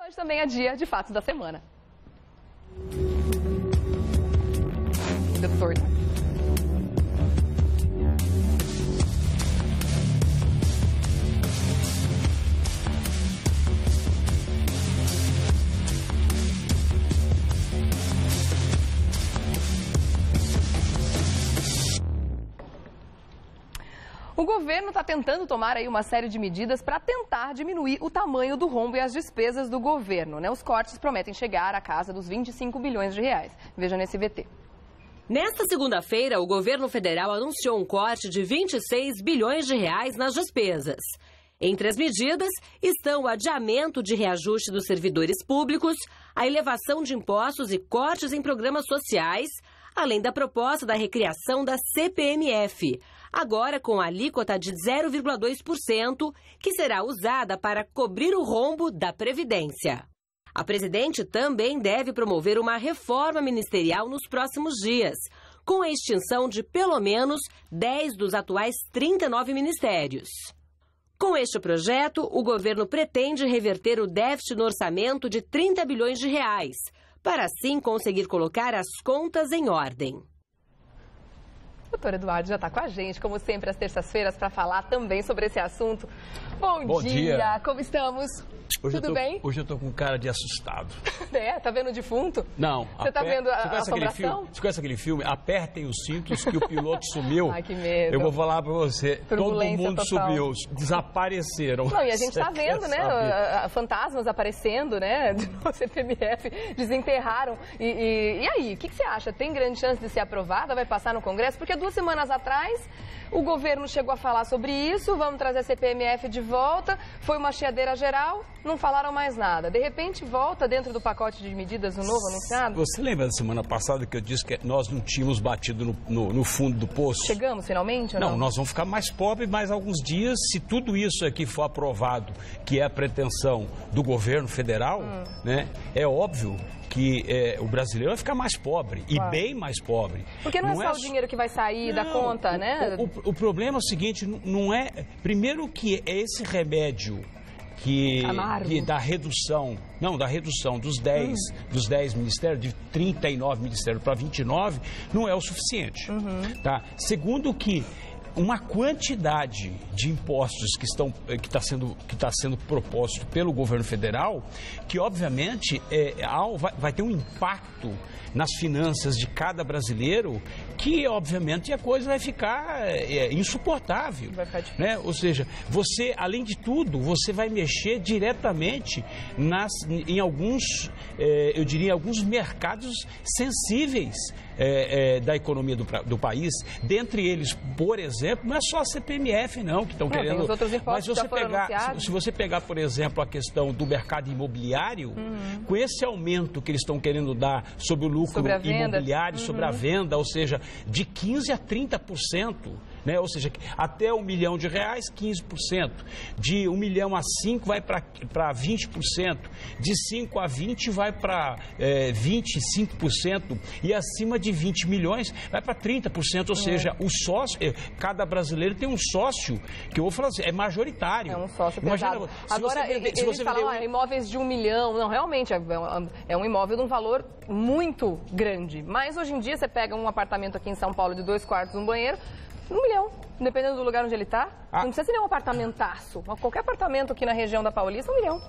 Hoje também é dia de fatos da semana. Doutor. O governo está tentando tomar aí uma série de medidas para tentar diminuir o tamanho do rombo e as despesas do governo, né? Os cortes prometem chegar à casa dos 25 bilhões de reais. Veja nesse VT. Nesta segunda-feira, o governo federal anunciou um corte de 26 bilhões de reais nas despesas. Entre as medidas estão o adiamento de reajuste dos servidores públicos, a elevação de impostos e cortes em programas sociais, além da proposta da recriação da CPMF, agora com a alíquota de 0,2%, que será usada para cobrir o rombo da Previdência. A presidente também deve promover uma reforma ministerial nos próximos dias, com a extinção de pelo menos 10 dos atuais 39 ministérios. Com este projeto, o governo pretende reverter o déficit no orçamento de 30 bilhões de reais, para assim conseguir colocar as contas em ordem. O doutor Eduardo já está com a gente, como sempre, às terças-feiras, para falar também sobre esse assunto. Bom dia, como estamos? Tudo bem? Hoje eu tô com cara de assustado. É? Tá vendo o defunto? Não. Você tá vendo a assombração? Você conhece aquele filme? Apertem os cintos que o piloto sumiu. Ai, que medo. Eu vou falar pra você. Todo mundo total. sumiu, desapareceram. Não, e a gente tá vendo, né? Fantasmas aparecendo, né? Do CPMF, desenterraram. E aí, o que você acha? Tem grande chance de ser aprovada? Vai passar no Congresso? Porque 2 semanas atrás o governo chegou a falar sobre isso, vamos trazer a CPMF de volta, foi uma chiadeira geral, não falaram mais nada. De repente volta dentro do pacote de medidas o novo anunciado? Você lembra da semana passada que eu disse que nós não tínhamos batido no fundo do poço? Chegamos finalmente ou não? Não, nós vamos ficar mais pobres mais alguns dias se tudo isso aqui for aprovado, que é a pretensão do governo federal, né? É óbvio que o brasileiro vai ficar mais pobre, e bem mais pobre. Porque não é só o dinheiro que vai sair da conta, né? O problema é o seguinte, não é... Primeiro que é esse remédio que da redução dos 10 ministérios, de 39 ministérios para 29, não é o suficiente. Tá? Segundo que uma quantidade de impostos que está sendo proposto pelo governo federal, que obviamente vai ter um impacto nas finanças de cada brasileiro, que obviamente a coisa vai ficar insuportável. Vai ficar difícil. Né? Ou seja, você, além de tudo, você vai mexer diretamente em alguns, eu diria, alguns mercados sensíveis da economia do país. Dentre eles, por exemplo, não é só a CPMF, não, que estão querendo... Tem os outros impostos mas já foram anunciados. se você pegar, por exemplo, a questão do mercado imobiliário, com esse aumento que eles estão querendo dar sobre o lucro imobiliário, sobre a venda, ou seja, de 15% a 30%, né? Ou seja, até R$1 milhão, 15%. De 1 milhão a 5 vai para 20%. De 5 a 20 vai para 25%. E acima de 20 milhões vai para 30%. Ou seja, o sócio, cada brasileiro tem um sócio, que eu vou falar assim, é majoritário. É um sócio pesado. Agora, eles falam, imóveis de 1 milhão. Não, realmente, é um imóvel de um valor muito grande. Mas hoje em dia, você pega um apartamento aqui em São Paulo de 2 quartos, um banheiro, 1 milhão, dependendo do lugar onde ele está. Não precisa ser um apartamentaço. Qualquer apartamento aqui na região da Paulista, 1 milhão.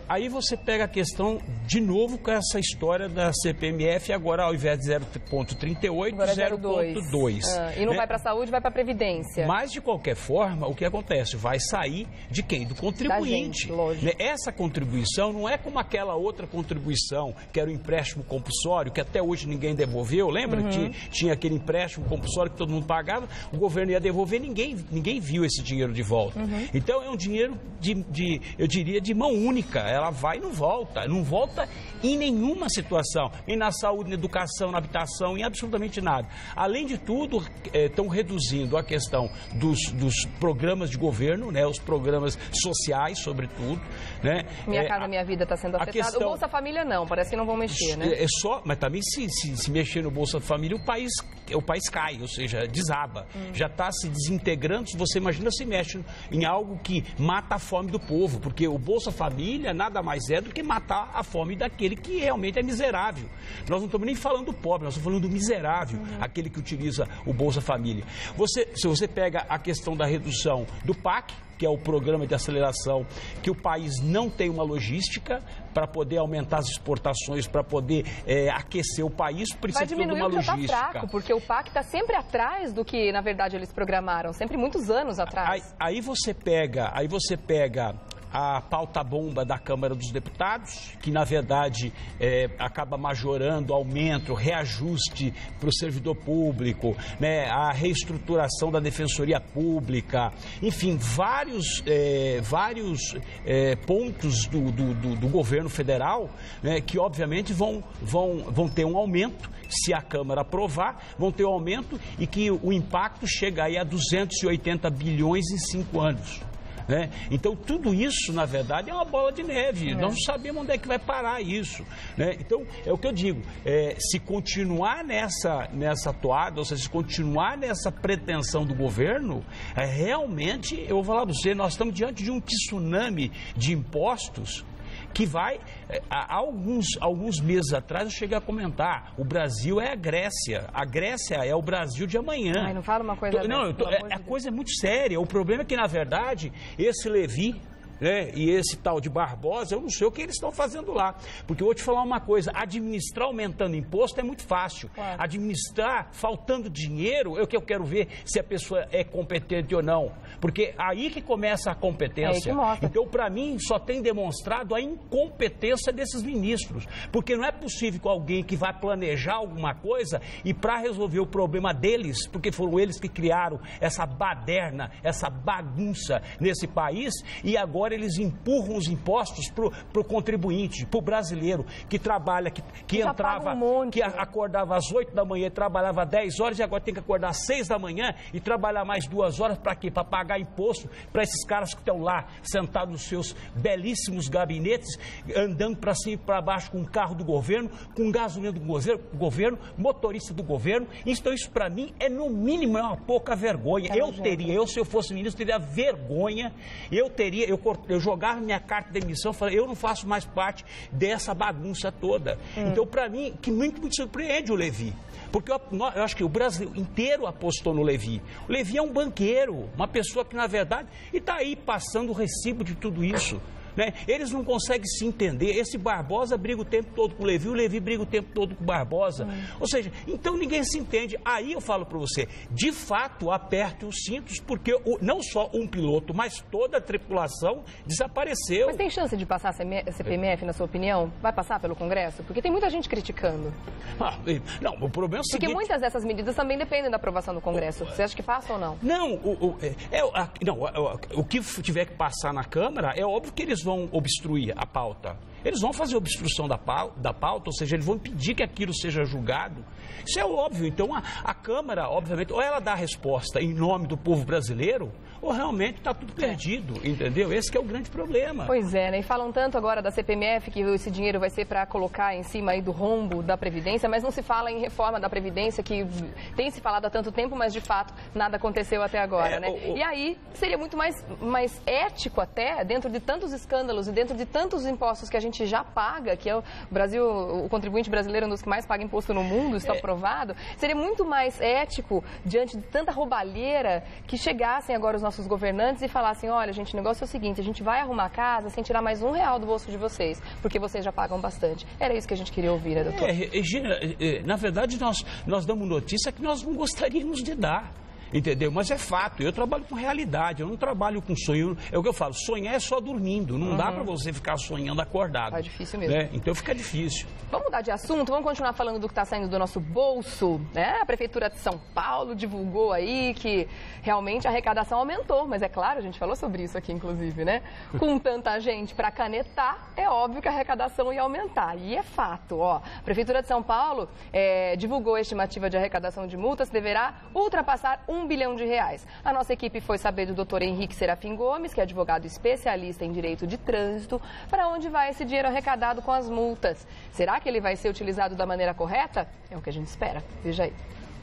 Aí você pega a questão, de novo, com essa história da CPMF, agora ao invés de 0,38, 0,2. E não vai para a saúde, vai para a Previdência. Mas, de qualquer forma, o que acontece? Vai sair de quem? Do contribuinte. Da gente, lógico. Essa contribuição não é como aquela outra contribuição, que era o empréstimo compulsório, que até hoje ninguém devolveu. Lembra que tinha aquele empréstimo compulsório que todo mundo pagava? O governo ia devolver, ninguém viu esse dinheiro de volta. Então é um dinheiro eu diria, de mão única. Ela vai e não volta. Não volta em nenhuma situação. Nem na saúde, na educação, na habitação, em absolutamente nada. Além de tudo, estão reduzindo a questão dos programas de governo, né, os programas sociais, sobretudo. Né? Minha Casa Minha Vida está sendo afetada. O Bolsa Família não, parece que não vão mexer, né? Mas também se mexer no Bolsa Família, o país cai, ou seja, desaba. já está se desintegrando. Você imagina se mexe em algo que mata a fome do povo, porque o Bolsa Família nada mais é do que matar a fome daquele que realmente é miserável. Nós não estamos nem falando do pobre, nós estamos falando do miserável, aquele que utiliza o Bolsa Família. Se você pega a questão da redução do PAC, que é o programa de aceleração, que o país não tem uma logística para poder aumentar as exportações, para poder aquecer o país, precisa de uma logística. Vai diminuir, fraco, porque o PAC está sempre atrás do que, na verdade, eles programaram, sempre muitos anos atrás. Aí você pega a pauta-bomba da Câmara dos Deputados, que, na verdade, acaba majorando, aumento, reajuste para o servidor público, né, a reestruturação da Defensoria Pública, enfim, vários pontos do governo federal, né, que, obviamente, vão ter um aumento, se a Câmara aprovar, vão ter um aumento e que o impacto chega aí a 280 bilhões em 5 anos. Né? Então, tudo isso, na verdade, é uma bola de neve. Nós não sabemos onde é que vai parar isso. Né? Então, é o que eu digo, se continuar nessa toada, ou seja, se continuar nessa pretensão do governo, realmente, eu vou falar para você, nós estamos diante de um tsunami de impostos que vai, há alguns meses atrás eu cheguei a comentar, o Brasil é a Grécia é o Brasil de amanhã. Ai, não fala uma coisa a coisa é muito séria, o problema é que, na verdade, esse Levi, né, e esse tal de Barbosa, eu não sei o que eles estão fazendo lá. Porque eu vou te falar uma coisa, administrar aumentando imposto é muito fácil. Claro. Administrar faltando dinheiro, é o que eu quero ver se a pessoa é competente ou não. Porque aí que começa a competência. Então, para mim, só tem demonstrado a incompetência desses ministros. Porque não é possível que alguém que vai planejar alguma coisa e para resolver o problema deles, porque foram eles que criaram essa baderna, essa bagunça nesse país, e agora eles empurram os impostos para o contribuinte, para o brasileiro, que trabalha, que entrava, que acordava às 8 da manhã e trabalhava 10 horas e agora tem que acordar às 6 da manhã e trabalhar mais 2 horas para quê? Para pagar imposto para esses caras que estão lá, sentados nos seus belíssimos gabinetes, andando para cima e para baixo com o carro do governo, com gasolina do governo, motorista do governo. Então isso para mim é no mínimo uma pouca vergonha. Se eu fosse ministro, teria vergonha, eu jogava minha carta de demissão, falei, eu não faço mais parte dessa bagunça toda. Então, para mim, que muito me surpreende o Levi. Porque eu acho que o Brasil inteiro apostou no Levi. O Levi é um banqueiro, uma pessoa que, na verdade, está aí passando o recibo de tudo isso. Né? Eles não conseguem se entender. Esse Barbosa briga o tempo todo com o Levi briga o tempo todo com o Barbosa. Ou seja, então ninguém se entende. Aí eu falo para você, de fato, aperte os cintos, porque não só um piloto, mas toda a tripulação desapareceu. Mas tem chance de passar a CPMF, na sua opinião? Vai passar pelo Congresso? Porque tem muita gente criticando. Não, o problema é o seguinte... Porque muitas dessas medidas também dependem da aprovação do Congresso. Você acha que passa ou não? Não, o que tiver que passar na Câmara, é óbvio que eles vão obstruir a pauta. Eles vão fazer obstrução da pauta, ou seja, eles vão impedir que aquilo seja julgado. Isso é óbvio. Então, a Câmara, obviamente, ou ela dá a resposta em nome do povo brasileiro, ou realmente está tudo perdido, entendeu? Esse que é o grande problema. Pois é, né? E falam tanto agora da CPMF, que esse dinheiro vai ser para colocar em cima aí do rombo da Previdência, mas não se fala em reforma da Previdência, que tem se falado há tanto tempo, mas de fato nada aconteceu até agora, né? E aí seria muito mais ético até, dentro de tantos escândalos e dentro de tantos impostos que a gente já paga, que é o Brasil, o contribuinte brasileiro é um dos que mais paga imposto no mundo, está provado, seria muito mais ético, diante de tanta roubalheira, que chegassem agora os nossos governantes e falassem, olha, gente, o negócio é o seguinte, a gente vai arrumar a casa sem tirar mais R$1 do bolso de vocês, porque vocês já pagam bastante. Era isso que a gente queria ouvir, né, doutor? Na verdade, nós damos notícia que nós não gostaríamos de dar. Entendeu? Mas é fato, eu trabalho com realidade, eu não trabalho com sonho. É o que eu falo, sonhar é só dormindo, não dá para você ficar sonhando acordado. É difícil mesmo. Né? Então fica difícil. Vamos mudar de assunto, vamos continuar falando do que está saindo do nosso bolso, né? A Prefeitura de São Paulo divulgou aí que realmente a arrecadação aumentou, mas é claro, a gente falou sobre isso aqui, inclusive, né? Com tanta gente para canetar, é óbvio que a arrecadação ia aumentar, e é fato, ó. A Prefeitura de São Paulo divulgou a estimativa de arrecadação de multas que deverá ultrapassar R$1 bilhão. A nossa equipe foi saber do Dr. Henrique Serafim Gomes, que é advogado especialista em direito de trânsito, para onde vai esse dinheiro arrecadado com as multas. Será que ele vai ser utilizado da maneira correta? É o que a gente espera. Veja aí.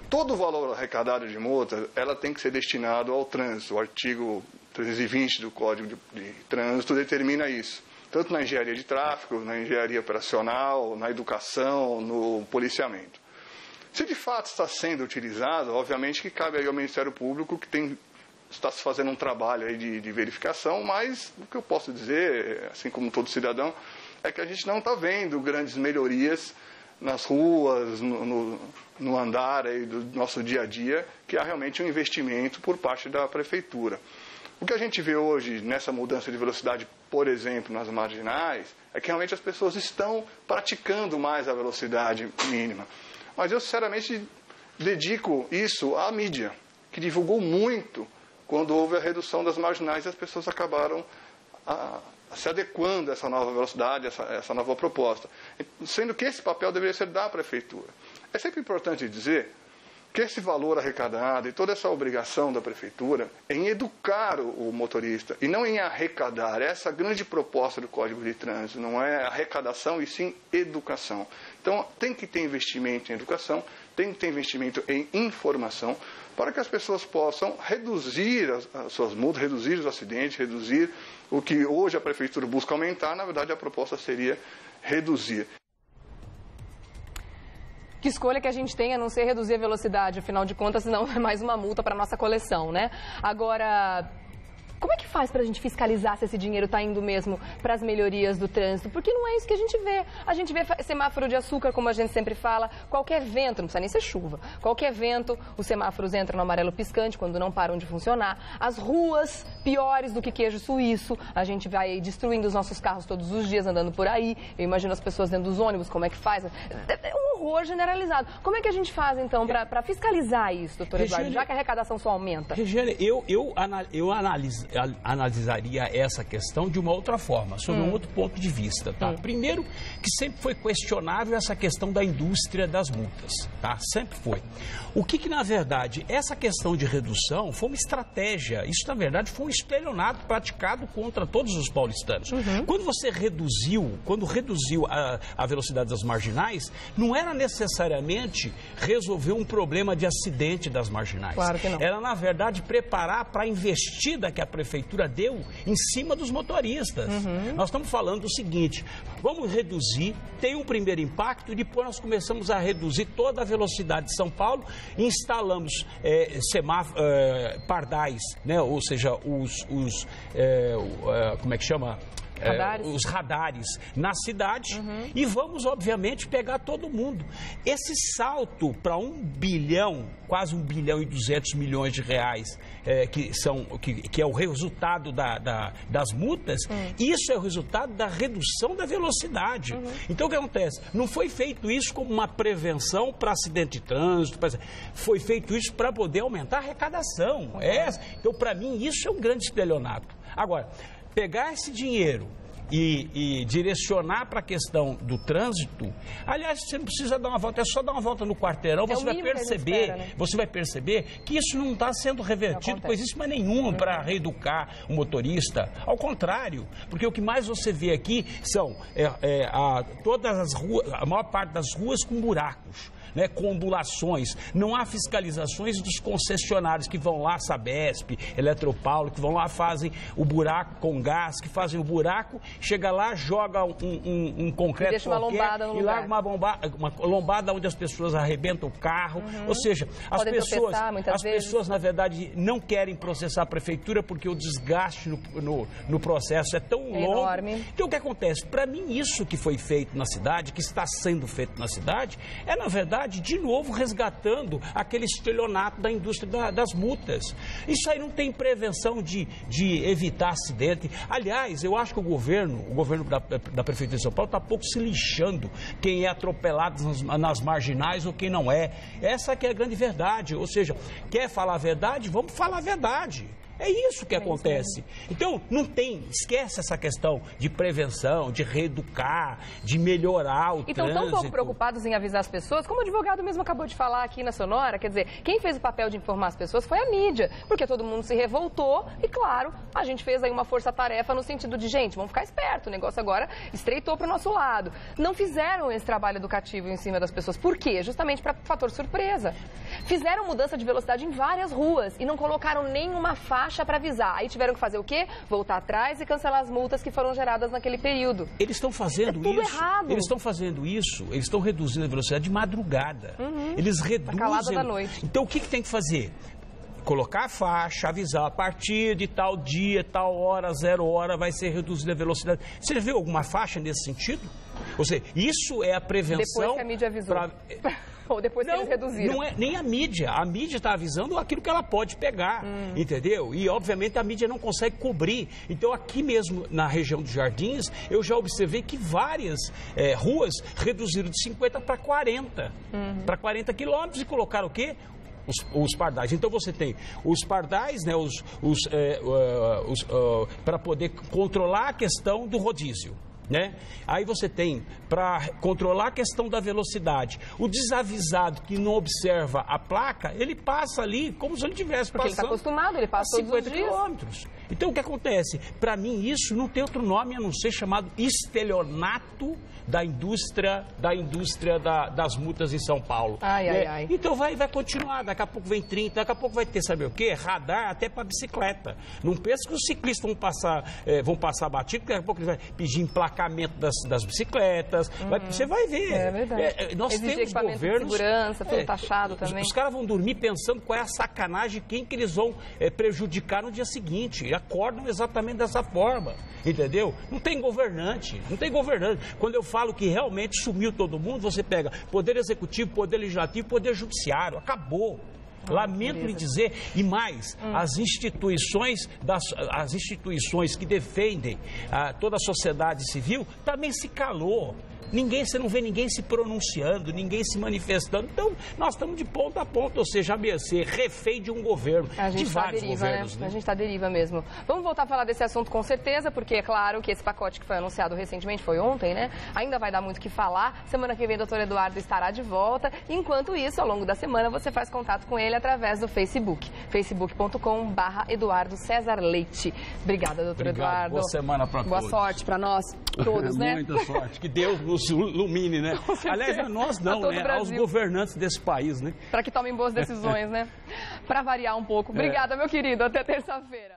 todo o valor arrecadado de multa, ela tem que ser destinado ao trânsito. O artigo 320 do Código de Trânsito determina isso. Tanto na engenharia de tráfego, na engenharia operacional, na educação, no policiamento. Se de fato está sendo utilizado, obviamente que cabe aí ao Ministério Público, que está se fazendo um trabalho aí de verificação, mas o que eu posso dizer, assim como todo cidadão, é que a gente não está vendo grandes melhorias nas ruas, no andar aí do nosso dia a dia, que há realmente um investimento por parte da Prefeitura. O que a gente vê hoje nessa mudança de velocidade, por exemplo, nas marginais, é que realmente as pessoas estão praticando mais a velocidade mínima. Mas eu, sinceramente, dedico isso à mídia, que divulgou muito quando houve a redução das marginais e as pessoas acabaram se adequando a essa nova velocidade, essa nova proposta. Sendo que esse papel deveria ser da Prefeitura. É sempre importante dizer que esse valor arrecadado e toda essa obrigação da Prefeitura é em educar o motorista e não em arrecadar. Essa é a grande proposta do Código de Trânsito, não é arrecadação e sim educação. Então, tem que ter investimento em educação, tem que ter investimento em informação, para que as pessoas possam reduzir as suas multas, reduzir os acidentes, reduzir o que hoje a Prefeitura busca aumentar. Na verdade, a proposta seria reduzir. Que escolha que a gente tem a não ser reduzir a velocidade, afinal de contas, senão é mais uma multa para a nossa coleção, né? Agora, como é que faz para a gente fiscalizar se esse dinheiro está indo mesmo para as melhorias do trânsito? Porque não é isso que a gente vê. A gente vê semáforo de açúcar, como a gente sempre fala, qualquer vento, não precisa nem ser chuva, qualquer vento, os semáforos entram no amarelo piscante quando não param de funcionar. As ruas, piores do que queijo suíço, a gente vai destruindo os nossos carros todos os dias andando por aí. Eu imagino as pessoas dentro dos ônibus, como é que faz? É um horror generalizado. Como é que a gente faz, então, para fiscalizar isso, doutor Eduardo, já que a arrecadação só aumenta? Regiane, eu analisaria essa questão de uma outra forma, sob um outro ponto de vista, tá? Primeiro, que sempre foi questionável essa questão da indústria das multas, tá? Sempre foi. O que na verdade, essa questão de redução foi uma estratégia, isso na verdade foi um estelionato praticado contra todos os paulistanos. Quando reduziu a velocidade das marginais, não era necessariamente resolver um problema de acidente das marginais. Claro que não. Era, na verdade, preparar para a investida que a Prefeitura deu em cima dos motoristas. Nós estamos falando do seguinte, vamos reduzir, tem um primeiro impacto e depois nós começamos a reduzir toda a velocidade de São Paulo e instalamos pardais, né? Ou seja, como é que chama? Os radares na cidade e vamos, obviamente, pegar todo mundo. Esse salto para 1 bilhão, quase 1 bilhão e 200 milhões de reais, que é o resultado das multas, isso é o resultado da redução da velocidade. Então, o que acontece? Não foi feito isso como uma prevenção para acidente de trânsito, foi feito isso para poder aumentar a arrecadação. Então, para mim, isso é um grande estelionato. Agora, pegar esse dinheiro e direcionar para a questão do trânsito, aliás, você não precisa dar uma volta, é só dar uma volta no quarteirão, você vai perceber que isso não está sendo revertido coisíssima nenhuma para reeducar o motorista. Ao contrário, porque o que mais você vê aqui são todas as ruas, a maior parte das ruas com buracos. Né, com ondulações, não há fiscalizações dos concessionários que vão lá, Sabesp, Eletropaulo, que vão lá, fazem o buraco com gás, que fazem o buraco, chega lá, joga um concreto e qualquer e larga uma lombada onde as pessoas arrebentam o carro, ou seja, as pessoas na verdade não querem processar a prefeitura porque o desgaste no processo é tão longo. Enorme. Então o que acontece? Para mim isso que foi feito na cidade, que está sendo feito na cidade, é na verdade de novo resgatando aquele estelionato da indústria das multas. Isso aí não tem prevenção de evitar acidente. Aliás, eu acho que o governo da Prefeitura de São Paulo está pouco se lixando quem é atropelado nas marginais ou quem não é. Essa que é a grande verdade. Ou seja, quer falar a verdade? Vamos falar a verdade. É isso que acontece. Então, esquece essa questão de prevenção, de reeducar, de melhorar o trânsito. Então, tão pouco preocupados em avisar as pessoas, como o advogado mesmo acabou de falar aqui na Sonora, quer dizer, quem fez o papel de informar as pessoas foi a mídia, porque todo mundo se revoltou e, claro, a gente fez aí uma força-tarefa no sentido de, gente, vamos ficar esperto, o negócio agora estreitou para o nosso lado. Não fizeram esse trabalho educativo em cima das pessoas. Por quê? Justamente para fator surpresa. Fizeram mudança de velocidade em várias ruas e não colocaram nenhuma faixa para avisar. Aí tiveram que fazer o quê? Voltar atrás e cancelar as multas que foram geradas naquele período. Eles estão fazendo tudo isso. Errado. Eles estão fazendo isso, eles estão reduzindo a velocidade de madrugada. Eles reduzem. Calada da noite. Então o que tem que fazer? Colocar a faixa, avisar a partir de tal dia, tal hora, 0 hora, vai ser reduzida a velocidade. Você viu alguma faixa nesse sentido? Ou seja, isso é a prevenção... Depois que a mídia avisou. Ou depois que eles reduziram. Não é nem a mídia. A mídia está avisando aquilo que ela pode pegar, entendeu? E, obviamente, a mídia não consegue cobrir. Então, aqui mesmo, na região dos Jardins, eu já observei que várias ruas reduziram de 50 para 40. Para 40 quilômetros e colocaram o quê? Os pardais. Então você tem os pardais, né, para poder controlar a questão do rodízio. Né? Aí você tem, para controlar a questão da velocidade, o desavisado que não observa a placa, ele passa ali como se ele estivesse passando. Porque ele está acostumado, ele passa todos os dias. 50 quilômetros. Então o que acontece? Para mim isso não tem outro nome a não ser chamado estelionato da indústria das multas em São Paulo. Ai. Então vai continuar, daqui a pouco vem 30, daqui a pouco vai ter, sabe o quê? Radar até para bicicleta. Não pensa que os ciclistas vão passar batido, daqui a pouco ele vai pedir emplacamento das bicicletas. Você vai ver. É verdade. Nós temos governos... de segurança, tudo taxado também. Os caras vão dormir pensando qual é a sacanagem, quem que eles vão prejudicar no dia seguinte. E acordam exatamente dessa forma, entendeu? Não tem governante. Quando eu falo que realmente sumiu todo mundo, você pega Poder Executivo, Poder Legislativo, Poder Judiciário. Acabou. Lamento lhe dizer, e mais, as instituições que defendem toda a sociedade civil também se calou. Você não vê ninguém se pronunciando, ninguém se manifestando. Então, nós estamos de ponta a ponta, ou seja, a mercê, refém de um governo, de vários governos. Né? A gente está à deriva mesmo. Vamos voltar a falar desse assunto com certeza, porque é claro que esse pacote que foi anunciado recentemente, foi ontem, né? Ainda vai dar muito o que falar. Semana que vem o doutor Eduardo estará de volta. Enquanto isso, ao longo da semana, você faz contato com ele através do Facebook. facebook.com/Eduardo César Leite. Obrigada, doutor Eduardo. Boa semana para todos. Boa sorte para nós todos, né? Muita sorte. Que Deus nos ilumine, né? Aliás, a nós não, né? Aos governantes desse país, né? Para que tomem boas decisões, né? Para variar um pouco. Obrigada, meu querido. Até terça-feira.